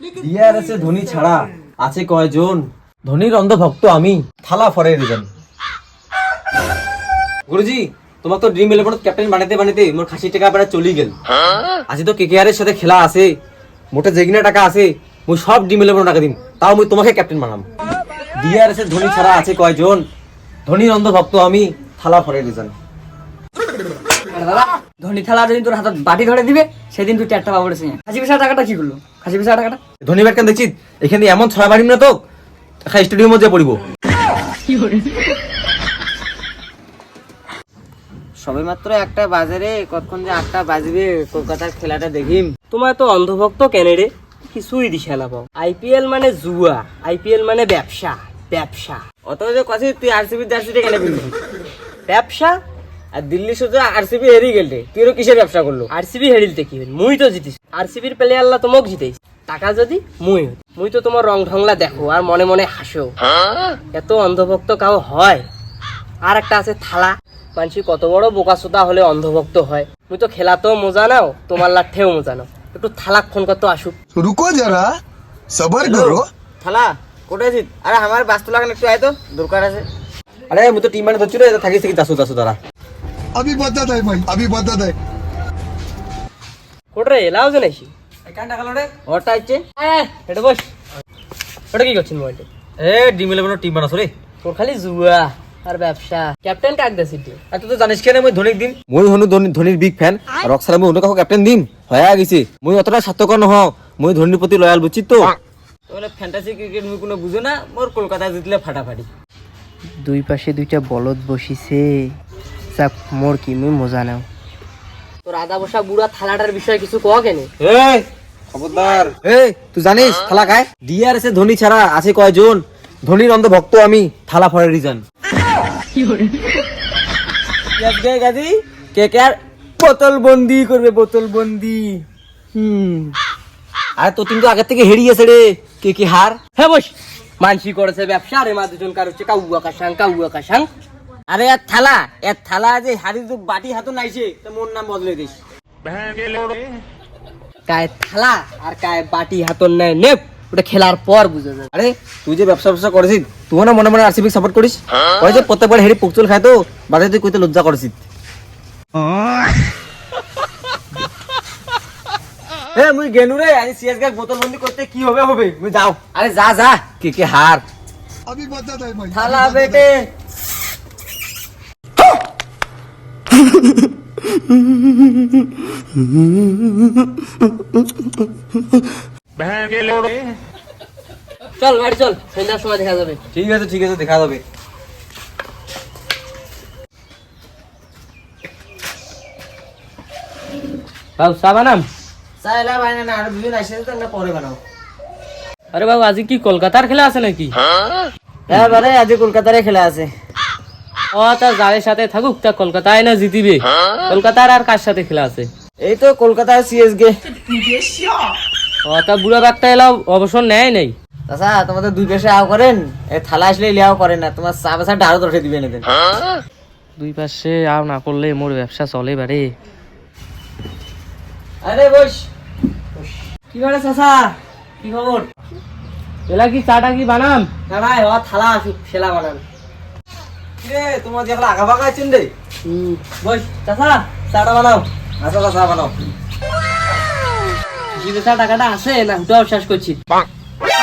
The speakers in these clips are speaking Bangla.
ডিআরএসে ধোনি ছাড়া আছে কয়জন? ধোনির অন্ধভক্ত আমি, থালা ফরে রিজন। গুরুজি, তোমাক তো ড্রিম ইলেভেনত ক্যাপ্টেন বানাইতে বানাইতে মোর খাসি টাকা বেড়া চলি গেল। আজি তো কেকেআর এর সাথে খেলা আছে, মোটে যেগিনা টাকা আছে মুই সব ড্রিম ইলেভেন টাকা দিম, তাও মুই তোমাকে ক্যাপ্টেন বানাম। ডিআরএসে ধোনি ছাড়া আছে কয়জন? ধোনির অন্ধভক্ত আমি, থালা ফরে রিজন। দাদা ধোনি খেলা যেদিন তোর হাতত বাটি ধরে দিবে সেদিন তুই ট্যাটটা পাবো রে। খাসি পেশা টাকাটা কি করলো? খাসি পেশা টাকাটা ধোনি ব্যাট কেন দেখছিস? এখানে এমন ছয় মারিম না তো খাই স্টেডিয়ামে যে পড়িব। সবে মাত্র একটা বাজারে কতক্ষণ যে 8টা বাজবে কলকাতার খেলাটা দেখিম। তোমার তো অন্ধভক্ত কেন রে? কিছুই দিশা না পাও। আইপিএল মানে জুয়া, আইপিএল মানে ব্যবসা, ব্যবসা। অত যে কথা তুই আরসিবি জার্সিটা কেন কিনবি? ব্যবসা। আর দিল্লি শুধু আরসিবি হেরি গেলে তুইও কিসের ব্যবসা করলো? আরসিবি হেরিলতে কি হইল? মুই তো জিতিস। আরসিবির প্লেয়ারলা তোমাক জিতেইস, টাকা যদি মুই তো তোমার রং ঢংলা দেখো আর মনে মনে হাসো। এত অন্ধভক্ত কাউ হয়? আর একটা আছে থালা। মানসি কত বড় বোকাচোদা হলে অন্ধভক্ত হয়। মুই তো খেলা তো মজা নাও, তোমার লাঠেও মজা নাও। একটু থালাক ফোন করতে আসুক। रुको जरा सबर करो। থালা কোথায় আছিস? আরে আমার বাস্তু লাগান একটু আয় তো, দরকার আছে। আরে মুই তো টিম মানে ধরছি রে, থাকিস থেকে যাসু যাসু তারা। अभी बता दे भाई, अभी बता दे। কোটরে এলাও যে নাইছি কান টাকা লড়ে ওটা আইছে। এটা বস। ওটা কি করছিস মোবাইলটা? এ ড্রিম ইলেভেনের টিম বানাস রে। তোর খালি জুয়া আর ব্যবসা। ক্যাপ্টেন কাক দেছিস তুই? আর তুই তো জানিস কেন মুই ধোনির দিন, মুই হনু ধোনির বিগ ফ্যান। আর অক্সার আমি অন্য কাউকে ক্যাপ্টেন দিম হয়ে গেছে। মুই অতটা স্বার্থকর নহ, মুই ধোনির প্রতি লয়াল বুঝছিস তো। তাহলে ফ্যান্টাসি ক্রিকেট মুই কোনো বুঝো না। মোর কলকাতায় জিতলে ফাটাফাটি। দুই পাশে দুইটা বলদ বসিছে, যাক মোর কি মুই মজা নাও। তোর আদা বসা বুড়া থালাটার বিষয়ে কিছু কও কেন? এই খবরদার। এই তুই জানিস থালা খায়? ডিআরএস এ ধোনি ছাড়া আছে কয়জন? ধোনির অন্ধভক্ত আমি, থালা ফরে রিজন। গাদি কেকেআর বোতল বন্দি করবে, বোতল বন্দি। আরে তো কিন্তু আগের থেকে হেরিয়েছে রে কে হার। হ্যাঁ বস। মানসি করেছে ব্যবসা, আরে মা দুজন কার হচ্ছে কাউয়া কাশাং। আরে এর থালা যে হাড়ি তো বাটি হাতও নাইছে, তো মোর নাম বদলে দিস। কায় থালা আর কায় বাটি হাতর নাই নেপ, ওটা খেলার পর বুঝা যাবে। আরে তুই যে ব্যবসা করেছিস, তুই না মনে মনে আরসিবি সাপোর্ট করিস। ওই যে প্রত্যেকবার হেরি পুকচুল খায় তো বাদে তুই কইতে লজ্জা করেছিস। এ মুই গেনু রে, আমি সিএসকে বোতল বন্দি করতে কি হবে মুই যাও। আরে যা কে হার। अभी बता दे भाई। থালা বেটে চল বাড়ি চল, সন্ধ্যার সময় দেখা যাবে। ঠিক আছে দেখা যাবে। বাবু চা বানাম? চাইলা বাইনা না, আর দুদিন আসে তো না পরে বানাও। আরে বাবু আজ কি কলকাতার খেলা আছে নাকি? হ্যাঁ বারে আজ কলকাতারে খেলা আছে। ও তা যাদের সাথে থাকুক, তা কলকাতায় না জিতিবে। কলকাতার আর কার সাথে খেলা আছে? এই তো কলকাতার সিএসকে। ও তা বুড়া বাগটা এলাও অবসর নেয় নাই। আচ্ছা তোমাদের দুই পাশে আও করেন, এই থালা আসলে লিয়াও করে না, তোমার চা বেচা ডারও ধরে দিবেন এদের। দুই পাশে আও না করলে মোর ব্যবসা চলে বারে। আরে বস। কি করে চাচা, কি খবর? এলা কি চাটা কি বানাম? না ভাই ও থালা আসুক, খেলা বানান। কিরে তোমার দেখলা আগা ভাগা আছেন রে। বস চাচা, চাটা বানাও। আচ্ছা চা বানাও। জীবিকা টাকাটা আছে না ওটাও শেষ করছি।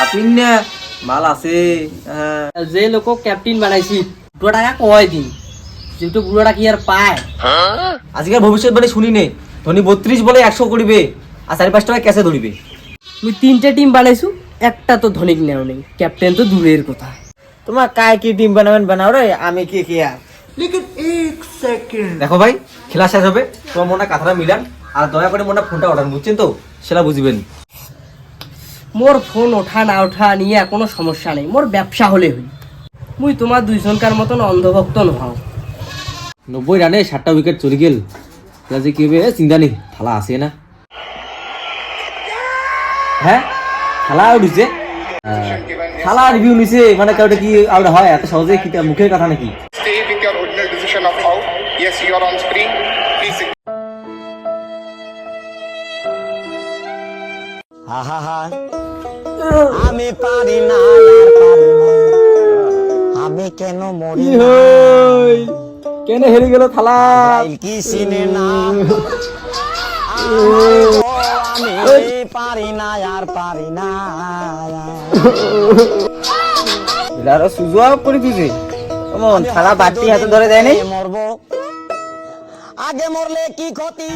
আপনি না মাল আছে। যে লোক ক্যাপ্টেন বানাইছি দুটো টাকা কয় দিন, যেহেতু বুড়োটা কি আর পায়। আজকের ভবিষ্যৎবাণী শুনি নে, ধোনি 32 বলে 100 করিবে আর 4-5 টাকা ক্যাশে ধরিবে। তুই 3টে টিম বানাইছু, একটা তো ধনিক নেও নেই, ক্যাপ্টেন তো দূরের কথা। তোমার কায় কি টিম বানাবেন বানাও রে, আমি কে আর। লেকিন 1 সেকেন্ড দেখো ভাই, খেলা শেষ হবে, তোমার মনে কথাটা মিলান আর দয়া করে মনে ফোনটা অর্ডার বুঝছেন তো, সেটা বুঝবেন। মোর ফোন ওঠা না ওঠা নিয়ে আর কোনো সমস্যা নেই, মোর ব্যবসা হলে হই। মুই তোমার দুইজনকার মতন অন্ধভক্ত নহাও। 90 রানে 7টা উইকেট চলে গেল, যে কি হবে চিন্তা নেই, থালা আসে না। হ্যাঁ থালা উঠেছে, থালা রিভিউ নিছে মানে কাউটা কি আউট হয় এত সহজে, কি মুখের কথা নাকি? Stay with your original decision of out. Yes, you are on screen. Please. हाँ हाँ हाँ আমি পারি না আর পারি না, আমি কেন মরি কি না, হই কেন হেরে গেল থালা আজরাইল কি চিনে না, আমি পারি না আর পারি না। আরো সুজুয়া করে দিছে কেমন থালা বাটি হাতে ধরে দেয় নাই মরবো, আগে মরলে কি ক্ষতি,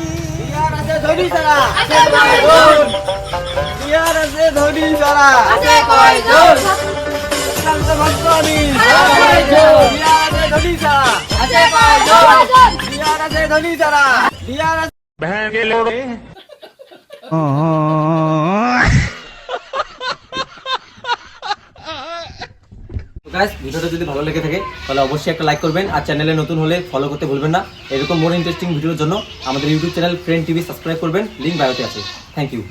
গাইস ভিডিওটা যদি ভালো লেগে থাকে তাহলে অবশ্যই একটা লাইক করবেন আর চ্যানেলে নতুন হলে ফলো করতে ভুলবেন না। এরকম মোর ইন্টারেস্টিং ভিডিওর জন্য আমাদের YouTube channel friend TV subscribe করবেন, লিংক বায়োতে আছে। Thank you.